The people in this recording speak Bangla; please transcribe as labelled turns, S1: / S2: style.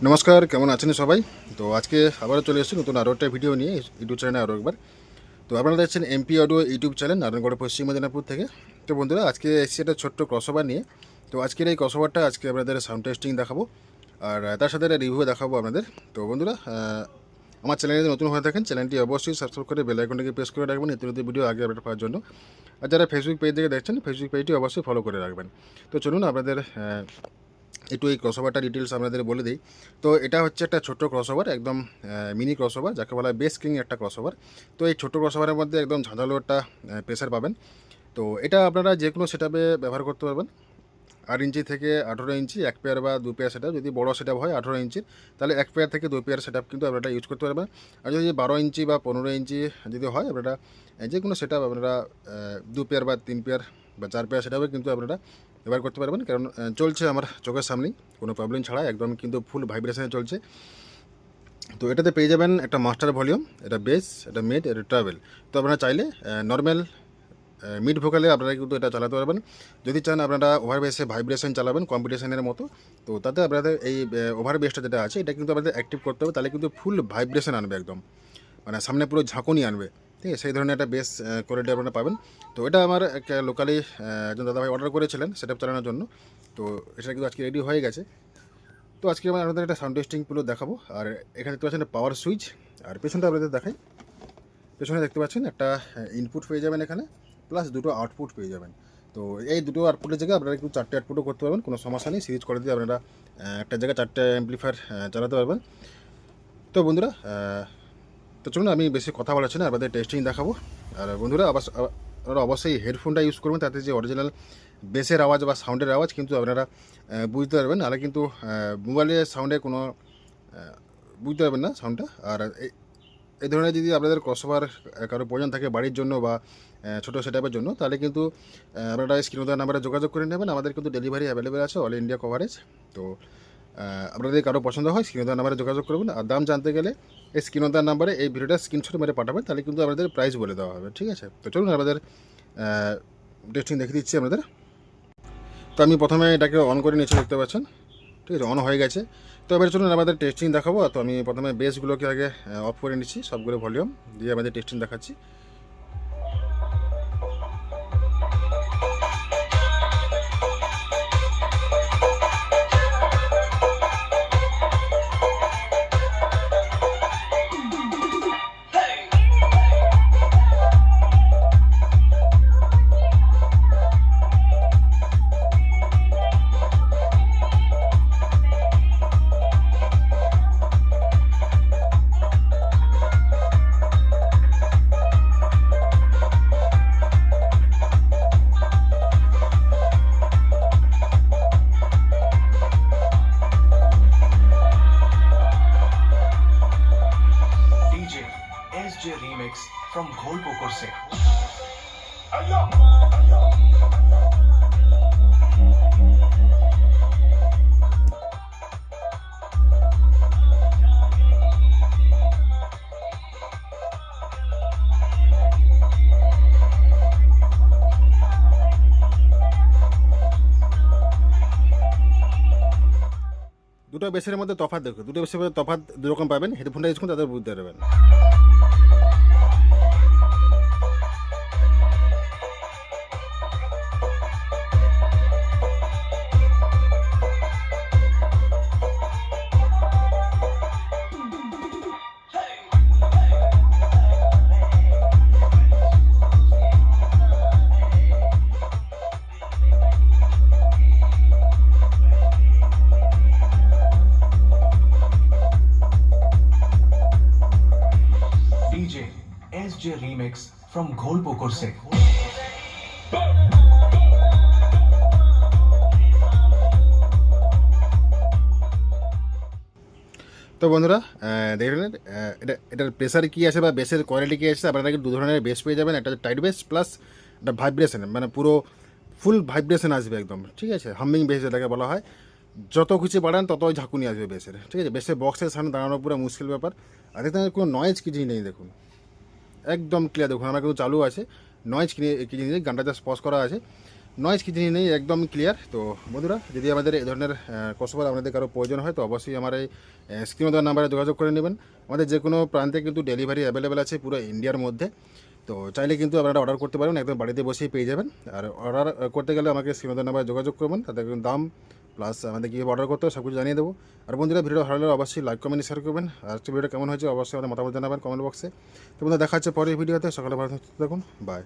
S1: নমস্কার, কেমন আছেন সবাই? তো আজকে আবারও চলে এসেছি নতুন আরও একটা ভিডিও নিয়ে ইউটিউব চ্যানেলে আরও একবার। তো আপনারা দেখছেন MP audio YouTube channel Narayangarh পশ্চিম মেদিনীপুর থেকে। তো বন্ধুরা, আজকে এসেছি একটা ছোট্ট ক্রসওভার নিয়ে। তো আজকের এই ক্রসওভারটা আজকে আপনাদের সাউন্ড টেস্টিং দেখাবো, আর তার সাথে একটা রিভিউ দেখাবো আপনাদের। তো বন্ধুরা, আমার চ্যানেলে যদি নতুন হয়ে থাকেন, চ্যানেলটি অবশ্যই সাবস্ক্রাইব করে বেল আইকনটিকে প্রেস করে রাখবেন নিত্য নতুন ভিডিও আগে আপডেট পাওয়ার জন্য। আর যারা ফেসবুক পেজ থেকে দেখছেন, ফেসবুক পেজটি অবশ্যই ফলো করে রাখবেন। তো চলুন আপনাদের একটু এই ক্রসওভারটা ডিটেলস আপনাদের বলে দিই। তো এটা হচ্ছে একটা ছোট্ট ক্রসওভার, একদম মিনি ক্রসওভার, যাকে বলা হয় বেস কিং একটা ক্রসওভার। তো এই ছোট্ট ক্রসওভারের মধ্যে একদম ঝাঁঝালো একটা প্রেসার পাবেন। তো এটা আপনারা যে কোনো সেটআপে ব্যবহার করতে পারবেন। 8 ইঞ্চি থেকে 18 ইঞ্চি, এক পেয়ার বা দু পেয়ার সেটআপ। যদি বড়ো সেটআপ হয় 18 ইঞ্চির, তাহলে এক পেয়ার থেকে দু পেয়ার সেটআপ কিন্তু আপনারা ইউজ করতে পারবেন। আর যদি 12 ইঞ্চি বা 15 ইঞ্চি যদি হয়, আপনারা যে কোনো সেটআপ আপনারা দু পেয়ার বা তিন পেয়ার বা চার পেয়ার সেটআপে কিন্তু আপনারা ব্যবহার করতে পারবেন। কারণ চলছে আমার চোখের সামনেই, কোনো প্রবলেম ছাড়া একদম কিন্তু ফুল ভাইব্রেশনে চলছে। তো এটাতে পেয়ে যাবেন একটা মাস্টার ভলিউম, এটা বেস, এটা মিড, এটা ট্রাভেল। তো আপনারা চাইলে নর্মাল মিড ভোকালে আপনারা কিন্তু এটা চালাতে পারবেন। যদি চান আপনারা ওভার বেসে ভাইব্রেশন চালাবেন কম্পিটিশনের মতো, তো তাতে আপনাদের এই ওভার বেসটা যেটা আছে এটা কিন্তু আপনাদের অ্যাক্টিভ করতে হবে, তাহলে কিন্তু ফুল ভাইব্রেশন আনবে একদম, মানে সামনে পুরো ঝাঁকুনি আনবে। ঠিক আছে, সেই ধরনের একটা বেস কোয়ালিটি আপনারা পাবেন। তো এটা আমার একটা লোকালি একজন দাদাভাই অর্ডার করেছিলেন সেটআপ চালানোর জন্য। তো এটা কিন্তু আজকে রেডি হয়ে গেছে। তো আজকে আমি আপনাদের একটা সাউন্ড টেস্টিং পুরো দেখাবো। আর এখানে দেখতে পাচ্ছেন পাওয়ার সুইচ, আর পেছনটা আপনাদের দেখাই। পেছনে দেখতে পাচ্ছেন একটা ইনপুট পেয়ে যাবেন এখানে, প্লাস দুটো আউটপুট পেয়ে যাবেন। তো এই দুটো আউটপুটের জায়গায় আপনারা কিন্তু চারটে আউটপুটও করতে পারবেন, কোনো সমস্যা নেই। সিরিজ করে দিয়ে আপনারা একটা জায়গায় চারটে অ্যাম্পলিফায়ার চালাতে পারবেন। তো বন্ধুরা, তো চলুন আমি বেশি কথা বলাচ্ছি না, আপনাদের টেস্টিং দেখাবো। আর বন্ধুরা, আপনারা অবশ্যই হেডফোনটা ইউজ করবেন, তাতে যে অরিজিনাল বেসের আওয়াজ বা সাউন্ডের আওয়াজ কিন্তু আপনারা বুঝতে পারবেন। নাহলে কিন্তু মোবাইলের সাউন্ডে কোনো বুঝতে পারবেন না সাউন্ডটা। আর এই ধরনের যদি আপনাদের ক্রসওভার কারো প্রয়োজন থাকে বাড়ির জন্য বা ছোটো সেটআপের জন্য, তাহলে কিন্তু আপনারা স্ক্রিনে দেওয়া নাম্বারে যোগাযোগ করে নেবেন। আমাদের কিন্তু ডেলিভারি অ্যাভেলেবেল আছে, অল ইন্ডিয়া কভারেজ। তো আপনাদের কারো পছন্দ হয় স্ক্রিনে দেওয়া নাম্বারে যোগাযোগ করবেন। আর দাম জানতে গেলে এই স্ক্রিনে দেওয়া নাম্বারে এই ভিডিওটা স্ক্রিনশট মেরে পাঠাবেন, তাহলে কিন্তু আপনাদের প্রাইস বলে দেওয়া হবে। ঠিক আছে, তো চলুন আপনাদের টেস্টিং দেখে দিচ্ছি আপনাদের। তো আমি প্রথমে এটাকে অন করে নিচে দেখতে পাচ্ছেন, ঠিক আছে, অন হয়ে গেছে। তো এবার চলুন আমাদের টেস্টিং দেখাবো। তো আমি প্রথমে বেসগুলোকে আগে অফ করে নিচ্ছি, সবগুলো ভলিউম দিয়ে আমাদের টেস্টিং দেখাচ্ছি।
S2: DJ SJ Remix from Gholpokor se.
S1: দুটো বেসের মধ্যে তফাৎ দেখো, দুটো বেসের মধ্যে তফাৎ দুরকম পাবেন। হেডফোনটা ইউজ করুন, তাদের বুঝতে পারবেন।
S2: DJ SJ Remix from Gholpokor se.
S1: তো বন্ধুরা, দেখলেন এটার প্রেসার কী আছে বা বেসের কোয়ালিটি কী আছে। আপনারা কিন্তু দু ধরনের বেস পেয়ে যাবেন, একটা হচ্ছে টাইট বেস, প্লাস একটা ভাইব্রেশন, মানে পুরো ফুল ভাইব্রেশন আসবে একদম। ঠিক আছে, হামিং বেস যেটাকে বলা হয়। যত কিছু বাড়ান ততই ঝাঁকুনি আসবে বেসের। ঠিক আছে, বেসের বক্সের সামনে দাঁড়ানো পুরো মুশকিল ব্যাপার। আর দেখতে কোনো নয়েজ কিছুই নেই, দেখুন একদম ক্লিয়ার। দেখুন আমার কিন্তু চালু আছে, নয়েজ কিছু নেই, গানটা জাস্ট পজ করা আছে। নয়েজ কিছু নেই, একদম ক্লিয়ার। তো বন্ধুরা, যদি আমাদের এই ধরনের ক্রসওভার আপনাদের কারো প্রয়োজন হয় তো অবশ্যই আমার এই স্ক্রিনে দেওয়া নাম্বারে যোগাযোগ করে নেবেন। আমাদের যে কোনো প্রান্তে কিন্তু ডেলিভারি অ্যাভেলেবেল আছে পুরো ইন্ডিয়ার মধ্যে। তো চাইলে কিন্তু আপনারা অর্ডার করতে পারবেন, একদম বাড়িতে বসেই পেয়ে যাবেন। আর অর্ডার করতে গেলে আমাকে স্ক্রিনে দেওয়া নাম্বারে যোগাযোগ করবেন, তাদের দাম প্লাস আমাদের কীভাবে অর্ডার করতে হবে সব কিছু জানিয়ে দেবো। আর বন্ধুরা, ভিডিও ভালো লাগলে অবশ্যই লাইক কমেন্ট শেয়ার করবেন। আর ভিডিওটা কেমন হয়েছে অবশ্যই আমাদের মতামত জানাবেন কমেন্ট বক্সে। তো বন্ধুরা, দেখা হচ্ছে পরের ভিডিওতে। সকালে ভালো থাকুন, বাই।